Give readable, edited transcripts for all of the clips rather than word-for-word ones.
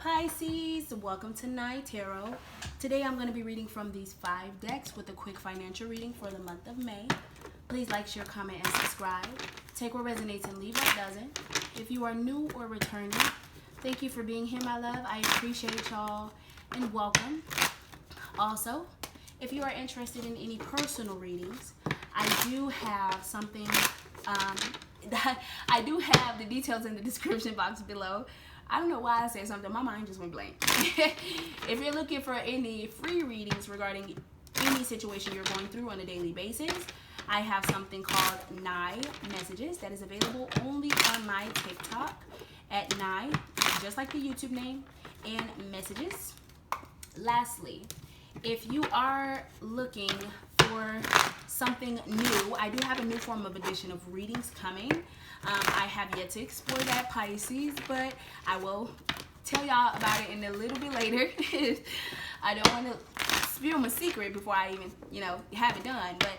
Pisces, welcome to Night Tarot. Today I'm going to be reading from these 5 decks with a quick financial reading for the month of May. Please like, share, comment, and subscribe. Take what resonates and leave what doesn't. If you are new or returning, thank you for being here, my love. I appreciate y'all and welcome. Also, if you are interested in any personal readings, I do have something, I do have the details in the description box below. I don't know why I said something. My mind just went blank. If you're looking for any free readings regarding any situation you're going through on a daily basis, I have something called Nye Messages that is available only on my TikTok at Nye, just like the YouTube name, and Messages. Lastly, if you are looking for something new, I do have a new form of edition of readings coming. I have yet to explore that, Pisces, but I will tell y'all about it in a little bit later. I don't want to spill my secret before I even, have it done. But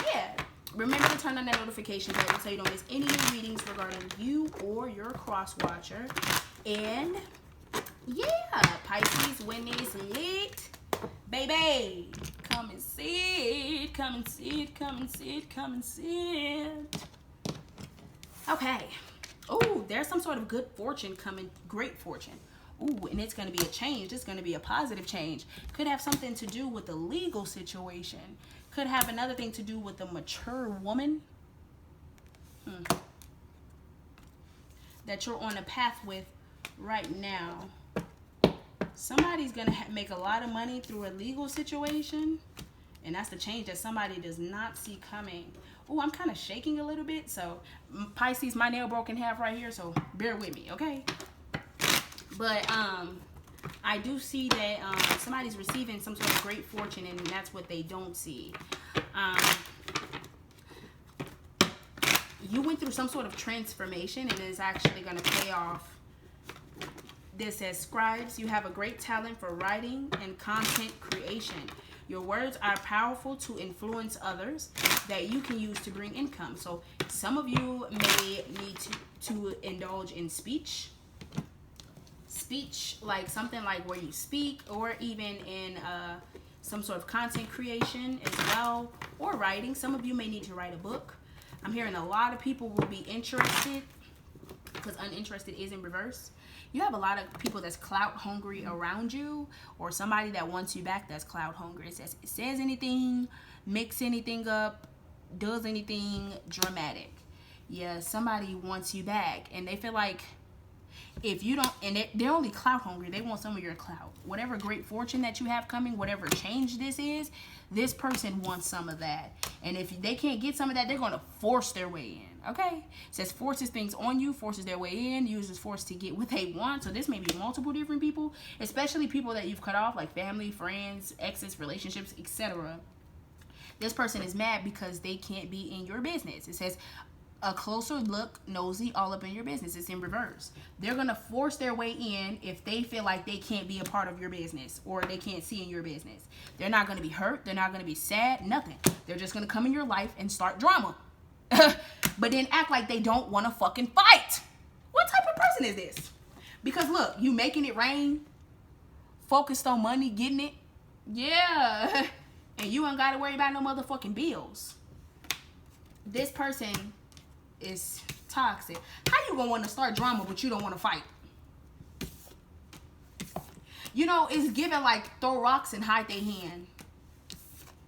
yeah, remember to turn on that notification button so you don't miss any new readings regarding you or your cross watcher. And yeah, Pisces, when it's lit, baby, come and sit, come and sit, come and sit, come and sit. Okay. Oh, there's some sort of good fortune coming, great fortune. Ooh, and it's going to be a change. It's going to be a positive change. Could have something to do with the legal situation. Could have another thing to do with a mature woman that you're on a path with right now. Somebody's going to make a lot of money through a legal situation, and that's the change that somebody does not see coming. Oh, I'm kind of shaking a little bit, so Pisces, my nail broke in half right here, so bear with me, okay? But I do see that somebody's receiving some sort of great fortune, and that's what they don't see. You went through some sort of transformation, and it's actually going to pay off. This says, scribes, you have a great talent for writing and content creation. Your words are powerful to influence others that you can use to bring income. So some of you may need to indulge in speech, like something like where you speak, or even in some sort of content creation as well, or writing. Some of you may need to write a book. I'm hearing a lot of people will be interested, because uninterested is in reverse. You have a lot of people that's clout hungry around you, or somebody that wants you back that's clout hungry. It says anything, mix anything up, does anything dramatic. Yeah, somebody wants you back, and they feel like if you don't, and they're only clout hungry, they want some of your clout. Whatever great fortune that you have coming, whatever change this is, this person wants some of that. And if they can't get some of that, they're going to force their way in. Okay? It says forces things on you, forces their way in, uses force to get what they want. So this may be multiple different people, especially people that you've cut off, like family, friends, exes, relationships, etc. This person is mad because they can't be in your business. It says a closer look, nosy, all up in your business. It's in reverse. They're going to force their way in if they feel like they can't be a part of your business, or they can't see in your business. They're not going to be hurt. They're not going to be sad. Nothing. They're just going to come in your life and start drama. But then act like they don't want to fucking fight. What type of person is this? Because look, you making it rain, focused on money, getting it. Yeah. And you ain't got to worry about no motherfucking bills. This person is toxic. How you gonna want to start drama but you don't want to fight? It's given like throw rocks and hide their hand.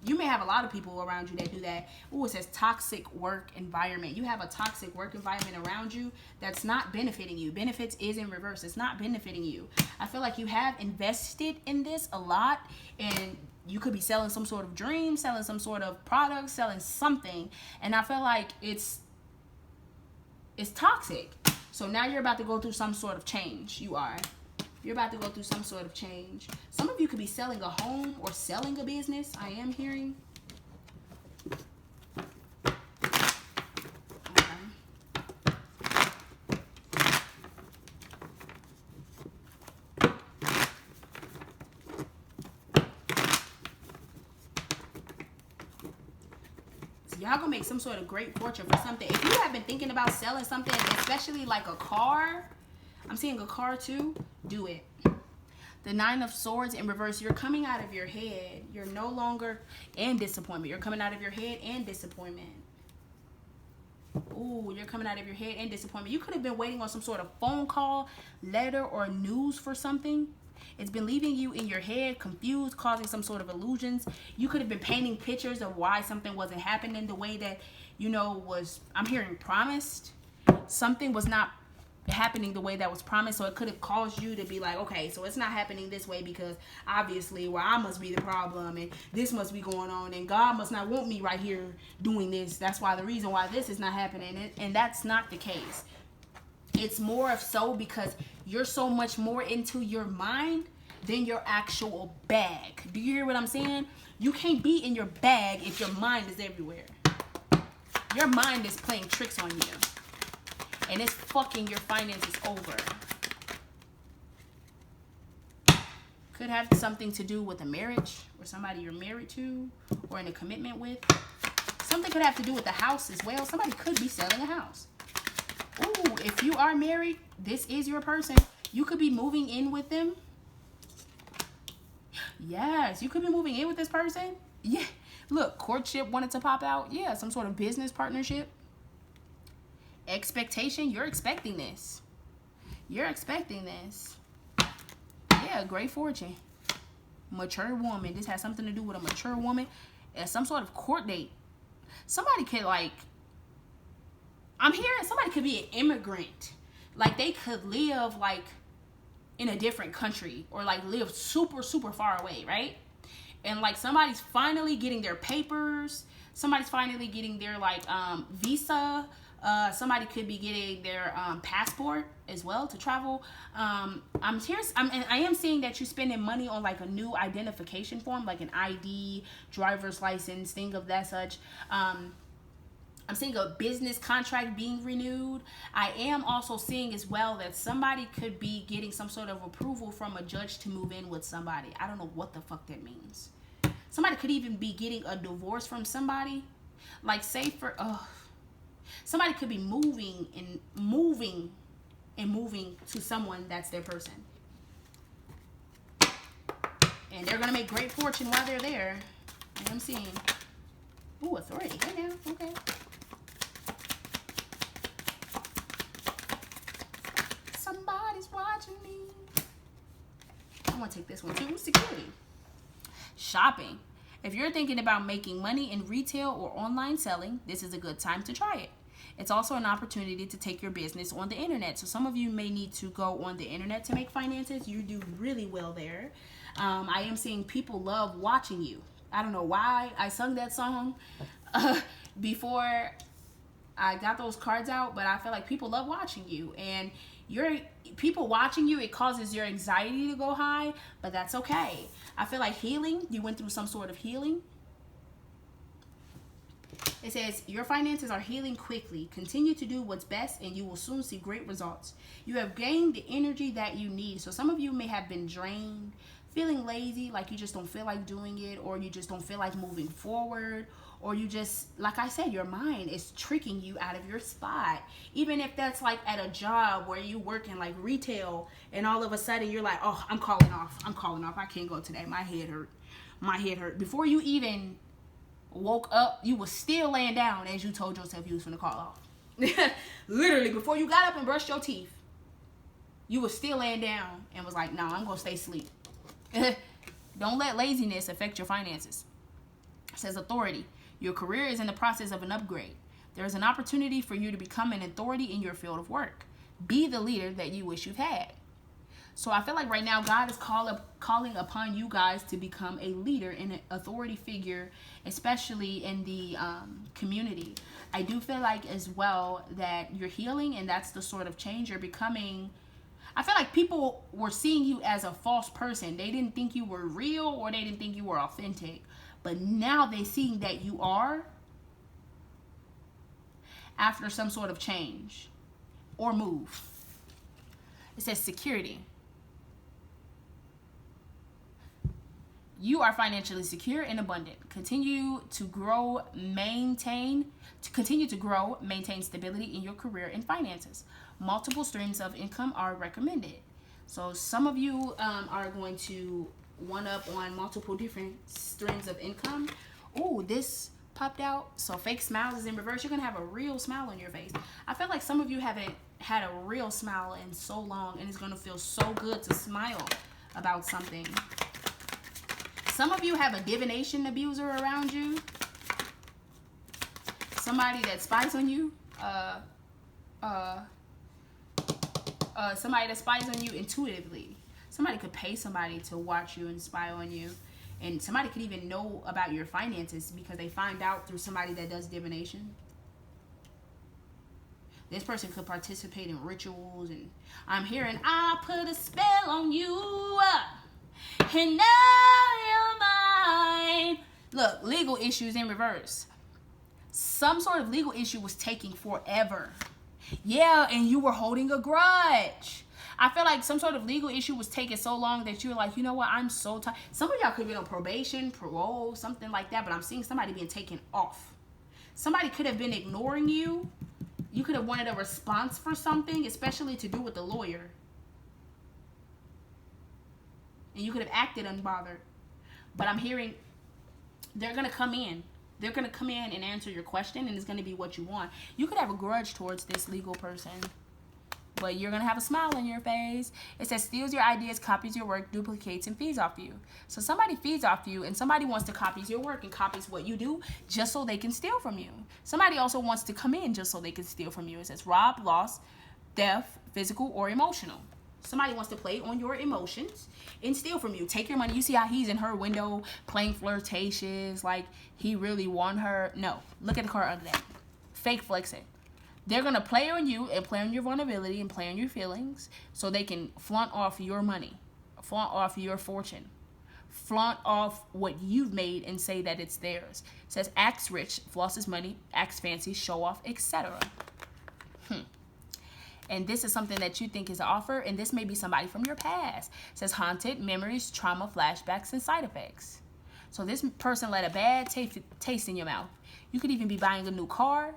You may have a lot of people around you that do that. Ooh, it says toxic work environment. You have a toxic work environment around you that's not benefiting you. Benefits is in reverse. It's not benefiting you. I feel like you have invested in this a lot, and you could be selling some sort of dream, selling some sort of product, selling something, and I feel like it's toxic. So now you're about to go through some sort of change. You're about to go through some sort of change. Some of you could be selling a home or selling a business. I am hearing. Y'all gonna make some sort of great fortune for something. If you have been thinking about selling something, especially like a car, I'm seeing a car too. Do it. The Nine of Swords in reverse. You're coming out of your head. You're no longer in disappointment. You're coming out of your head and disappointment. Ooh, you're coming out of your head and disappointment. You could have been waiting on some sort of phone call, letter, or news for something. It's been leaving you in your head, confused, causing some sort of illusions. You could have been painting pictures of why something wasn't happening the way that, you know, was, I'm hearing, promised. Something was not happening the way that was promised, so it could have caused you to be like, okay, so it's not happening this way because obviously, well, I must be the problem and this must be going on and God must not want me right here doing this. That's why the reason why this is not happening, and that's not the case. It's more of so because you're so much more into your mind than your actual bag. Do you hear what I'm saying? You can't be in your bag if your mind is everywhere. Your mind is playing tricks on you. And it's fucking your finances over. Could have something to do with a marriage or somebody you're married to or in a commitment with. Something could have to do with the house as well. Somebody could be selling a house. Ooh, if you are married, this is your person. You could be moving in with them. Yes, you could be moving in with this person. Yeah. Look, courtship wanted to pop out. Yeah, some sort of business partnership. Expectation, you're expecting this. You're expecting this. Yeah, great fortune. Mature woman. This has something to do with a mature woman. And some sort of court date. Somebody could like, I'm hearing somebody could be an immigrant. Like they could live like in a different country or like live super, super far away, right? And like somebody's finally getting their papers. Somebody's finally getting their like visa. Somebody could be getting their passport as well to travel. I am seeing that you're spending money on like a new identification form, like an ID, driver's license, thing of that such. I'm seeing a business contract being renewed. I am also seeing as well that somebody could be getting some sort of approval from a judge to move in with somebody. I don't know what the fuck that means. Somebody could even be getting a divorce from somebody. Like say for, somebody could be moving to someone that's their person. And they're going to make great fortune while they're there. I'm seeing. Ooh, authority. Hey now. Okay. Somebody's watching me. I want to take this one too. Security. Shopping. If you're thinking about making money in retail or online selling, this is a good time to try it. It's also an opportunity to take your business on the internet. So some of you may need to go on the internet to make finances. You do really well there. I am seeing people love watching you. I don't know why I sung that song before I got those cards out, but I feel like people love watching you. And people watching you, it causes your anxiety to go high, but that's okay. I feel like healing, you went through some sort of healing. It says, your finances are healing quickly. Continue to do what's best and you will soon see great results. You have gained the energy that you need. So some of you may have been drained, feeling lazy, like you just don't feel like doing it, or you just don't feel like moving forward, or you just, like I said, your mind is tricking you out of your spot. Even if that's like at a job where you work in like retail and all of a sudden you're like, oh, I'm calling off. I can't go today. My head hurt. Before you even woke up, you were still laying down as you told yourself you was going to call off. Literally, before you got up and brushed your teeth, you were still laying down and was like, no, I'm going to stay asleep. Don't let laziness affect your finances. It says authority. Your career is in the process of an upgrade. There is an opportunity for you to become an authority in your field of work. Be the leader that you wish you've had. So I feel like right now God is calling upon you guys to become a leader and an authority figure, especially in the community. I do feel like as well that you're healing, and that's the sort of change you're becoming. I feel like people were seeing you as a false person. They didn't think you were real, or they didn't think you were authentic. But now they're seeing that you are, after some sort of change or move. It says security. You are financially secure and abundant. Continue to grow, maintain stability in your career and finances. Multiple streams of income are recommended. So some of you are going to one up on multiple different streams of income. Oh, this popped out. So fake smiles is in reverse. You're going to have a real smile on your face. I feel like some of you haven't had a real smile in so long, and it's going to feel so good to smile about something. Some of you have a divination abuser around you. Somebody that spies on you. Somebody that spies on you intuitively. Somebody could pay somebody to watch you and spy on you. And somebody could even know about your finances because they find out through somebody that does divination. This person could participate in rituals. And I'm hearing, I put a spell on you. And now you're mine. Look, legal issues in reverse. Some sort of legal issue was taking forever. Yeah, and you were holding a grudge. I feel like some sort of legal issue was taking so long that you're like, you know what, I'm so tired. Some of y'all could be on probation, parole, something like that, but I'm seeing somebody being taken off. Somebody could have been ignoring you. You could have wanted a response for something, especially to do with the lawyer. And you could have acted unbothered. But I'm hearing they're going to come in. They're going to come in and answer your question, and it's going to be what you want. You could have a grudge towards this legal person, but you're going to have a smile on your face. It says, steals your ideas, copies your work, duplicates, and feeds off you. So somebody feeds off you, and somebody wants to copy your work and copies what you do just so they can steal from you. Somebody also wants to come in just so they can steal from you. It says, rob, loss, theft, physical, or emotional. Somebody wants to play on your emotions and steal from you. Take your money. You see how he's in her window playing flirtatious, like he really want her. No, look at the card under that. Fake flexing. They're going to play on you and play on your vulnerability and play on your feelings so they can flaunt off your money, flaunt off your fortune, flaunt off what you've made and say that it's theirs. It says, acts rich, flosses money, acts fancy, show off, etc. And this is something that you think is an offer, and this may be somebody from your past. It says haunted, memories, trauma, flashbacks, and side effects. So this person let a bad taste in your mouth. You could even be buying a new car,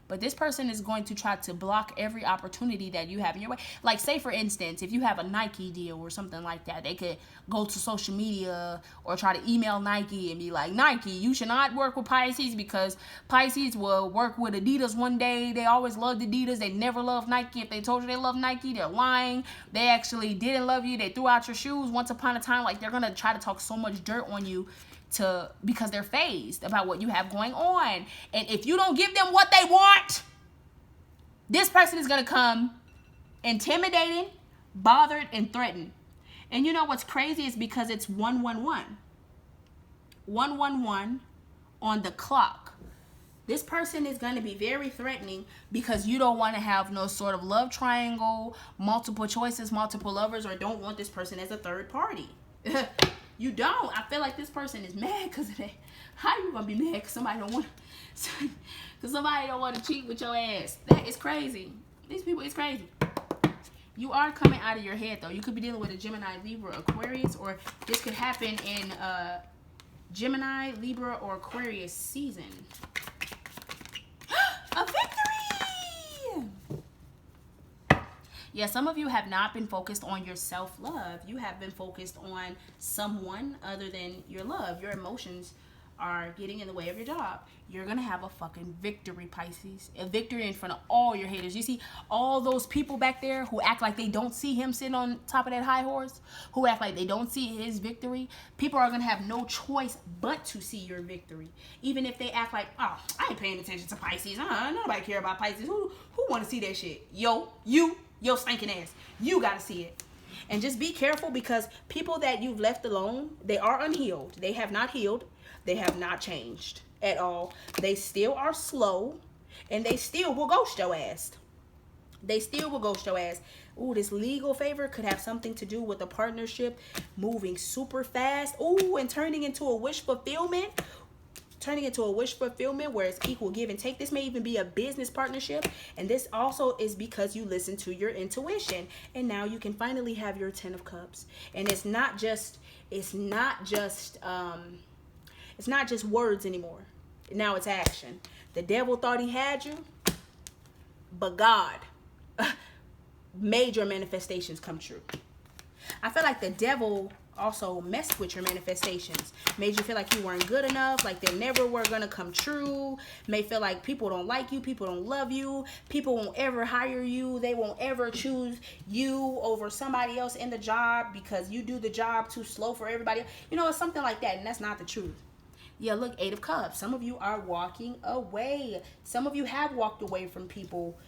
but this person is going to try to block every opportunity that you have in your way. Like, say, for instance, if you have a Nike deal or something like that, they could go to social media or try to email Nike and be like, Nike, you should not work with Pisces because Pisces will work with Adidas one day. They always loved Adidas. They never loved Nike. If they told you they love Nike, they're lying. They actually didn't love you. They threw out your shoes once upon a time. Like, they're going to try to talk so much dirt on you because they're fazed about what you have going on. And if you don't give them what they want, this person is going to come intimidating, bothered, and threatened. And you know what's crazy is because it's 111. 111 on the clock. This person is going to be very threatening because you don't want to have no sort of love triangle, multiple choices, multiple lovers, or don't want this person as a third party. You don't. I feel like this person is mad because of that. How you gonna be mad because somebody don't want to cheat with your ass? That is crazy. These people is crazy. You are coming out of your head though. You could be dealing with a Gemini, Libra, Aquarius, or this could happen in Gemini, Libra, or Aquarius season. A victory! Yeah, some of you have not been focused on your self-love. You have been focused on someone other than your love. Your emotions are getting in the way of your job. You're going to have a fucking victory, Pisces. A victory in front of all your haters. You see all those people back there who act like they don't see him sitting on top of that high horse? Who act like they don't see his victory? People are going to have no choice but to see your victory. Even if they act like, oh, I ain't paying attention to Pisces. Nobody care about Pisces. Who want to see that shit? Yo stinking ass. You got to see it. And just be careful because people that you've left alone, they are unhealed. They have not healed. They have not changed at all. They still are slow. And they still will ghost your ass. They still will ghost your ass. Ooh, this legal favor could have something to do with a partnership moving super fast. Ooh, and turning into a wish fulfillment. turning into a wish fulfillment where it's equal give and take. This may even be a business partnership, and this also is because you listen to your intuition, and now you can finally have your 10 of Cups. And it's not just words anymore. Now it's action. The devil thought he had you, but God made your manifestations come true. I feel like the devil also messed with your manifestations, made you feel like you weren't good enough, like they never were gonna come true, may feel like people don't like you, people don't love you, people won't ever hire you, they won't ever choose you over somebody else in the job because you do the job too slow for everybody. You know, it's something like that, and that's not the truth. Yeah, look, 8 of Cups. Some of you are walking away. Some of you have walked away from people,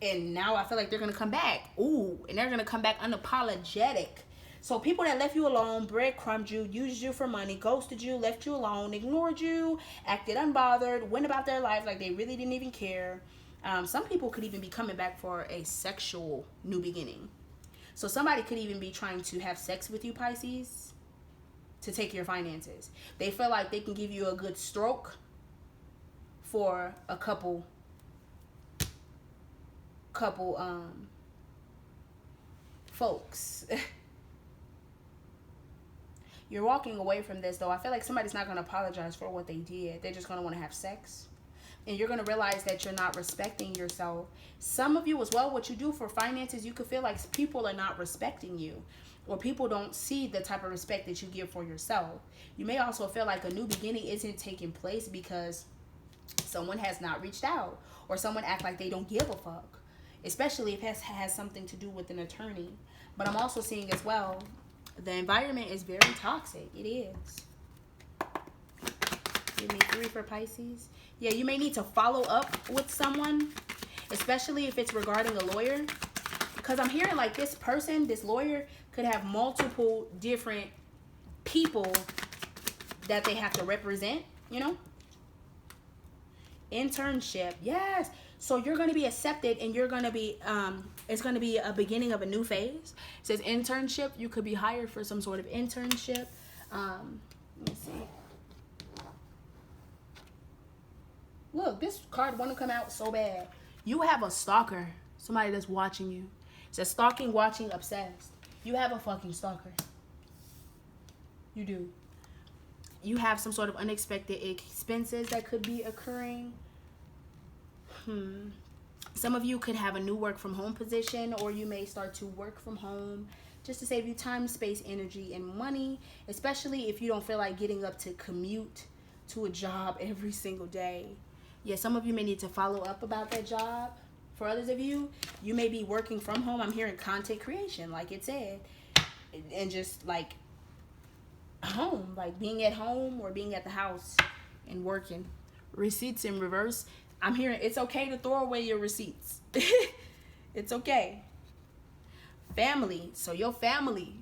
and now I feel like they're gonna come back. Ooh, and they're gonna come back unapologetic. So people that left you alone, breadcrumbed you, used you for money, ghosted you, left you alone, ignored you, acted unbothered, went about their life like they really didn't even care. Some people could even be coming back for a sexual new beginning. So somebody could even be trying to have sex with you, Pisces, to take your finances. They feel like they can give you a good stroke for a couple folks. You're walking away from this, though. I feel like somebody's not going to apologize for what they did. They're just going to want to have sex. And you're going to realize that you're not respecting yourself. Some of you as well, what you do for finances, you could feel like people are not respecting you, or people don't see the type of respect that you give for yourself. You may also feel like a new beginning isn't taking place because someone has not reached out, or someone act like they don't give a fuck, especially if it has something to do with an attorney. But I'm also seeing as well, the environment is very toxic. It is. Give me 3 for Pisces. Yeah, you may need to follow up with someone, especially if it's regarding a lawyer. Because I'm hearing like this person, this lawyer, could have multiple different people that they have to represent, you know? Internship. Yes. So you're going to be accepted, and you're going to be, it's going to be a beginning of a new phase. It says internship. You could be hired for some sort of internship. Let me see. Look, this card want to come out so bad. You have a stalker. Somebody that's watching you. It says stalking, watching, obsessed. You have a fucking stalker. You do. You have some sort of unexpected expenses that could be occurring. Some of you could have a new work from home position, or you may start to work from home just to save you time, space, energy, and money, especially if you don't feel like getting up to commute to a job every single day. Yeah, some of you may need to follow up about that job. For others of you, you may be working from home. I'm hearing content creation, like it said, and just like home, like being at home or being at the house and working. Receipts in reverse. I'm hearing it's okay to throw away your receipts. It's okay. Family. So your family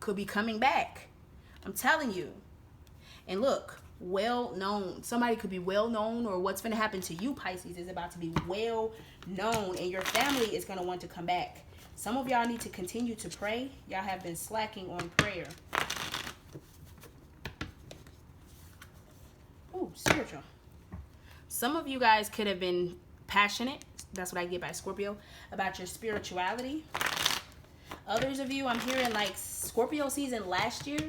could be coming back. I'm telling you. And look, well known. Somebody could be well known, or what's going to happen to you, Pisces, is about to be well known, and your family is going to want to come back. Some of y'all need to continue to pray. Y'all have been slacking on prayer. Ooh, spiritual. Some of you guys could have been passionate, that's what I get by Scorpio, about your spirituality. Others of you, I'm hearing like Scorpio season last year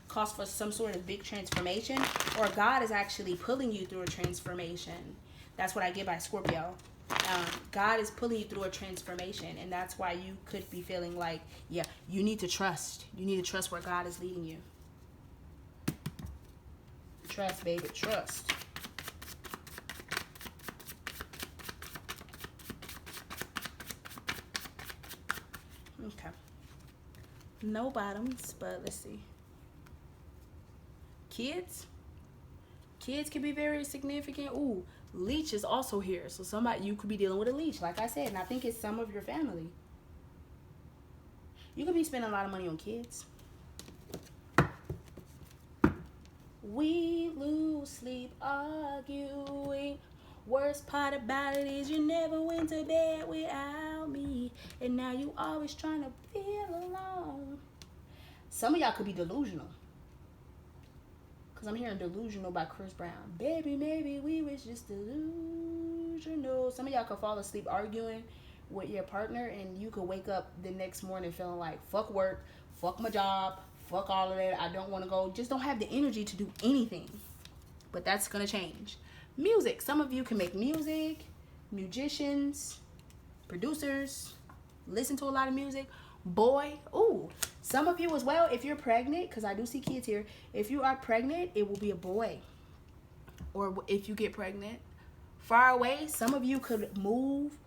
caused for some sort of big transformation, or God is actually pulling you through a transformation. That's what I get by Scorpio. God is pulling you through a transformation, and that's why you could be feeling like, yeah, you need to trust. You need to trust where God is leading you. Trust, baby, trust. Okay. No bottoms, but let's see. Kids can be very significant. Ooh, leech is also here. So somebody, you could be dealing with a leech, like I said, and I think it's some of your family. You could be spending a lot of money on kids. We lose sleep arguing. Worst part about it is you never went to bed without me, and now you always trying to feel alone. Some of y'all could be delusional. Because I'm hearing Delusional by Chris Brown. Baby, maybe we was just delusional. Some of y'all could fall asleep arguing with your partner, and you could wake up the next morning feeling like, fuck work, fuck my job, fuck all of that. I don't want to go. Just don't have the energy to do anything. But that's going to change. Music. Some of you can make music. Musicians. Producers. Listen to a lot of music. Boy. Ooh. Some of you as well, if you're pregnant, because I do see kids here. If you are pregnant, it will be a boy. Or if you get pregnant. Far away. Some of you could move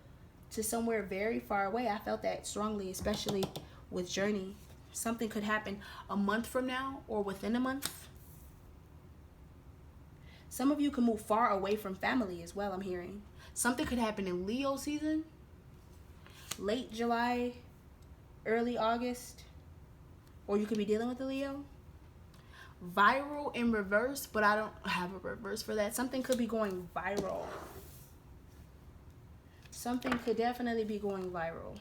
to somewhere very far away. I felt that strongly, especially with Journey. Something could happen a month from now or within a month. Some of you can move far away from family as well, I'm hearing. Something could happen in Leo season. Late July, early August. Or you could be dealing with a Leo. Viral in reverse, but I don't have a reverse for that. Something could be going viral. Something could definitely be going viral.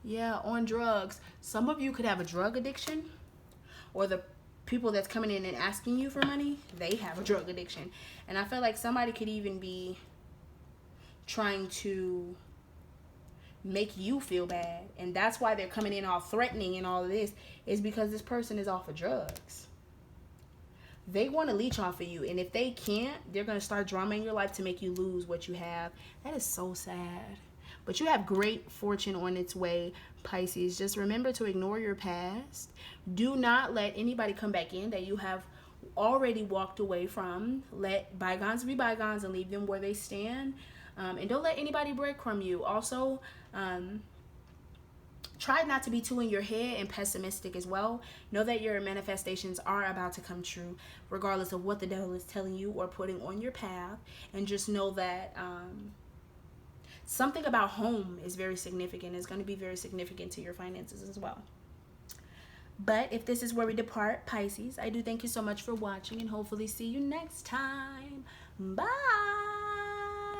Yeah, on drugs. Some of you could have a drug addiction. Or the people that's coming in and asking you for money, they have a drug addiction. And I feel like somebody could even be trying to make you feel bad. And that's why they're coming in all threatening and all of this, is because this person is off of drugs. They want to leech off of you. And if they can't, they're going to start drama in your life to make you lose what you have. That is so sad. But you have great fortune on its way, Pisces. Just remember to ignore your past. Do not let anybody come back in that you have already walked away from. Let bygones be bygones and leave them where they stand. And don't let anybody breadcrumb you. Also, try not to be too in your head and pessimistic as well. Know that your manifestations are about to come true, regardless of what the devil is telling you or putting on your path. And just know that something about home is very significant. It's going to be very significant to your finances as well. But if this is where we depart, Pisces, I do thank you so much for watching, and hopefully see you next time. Bye.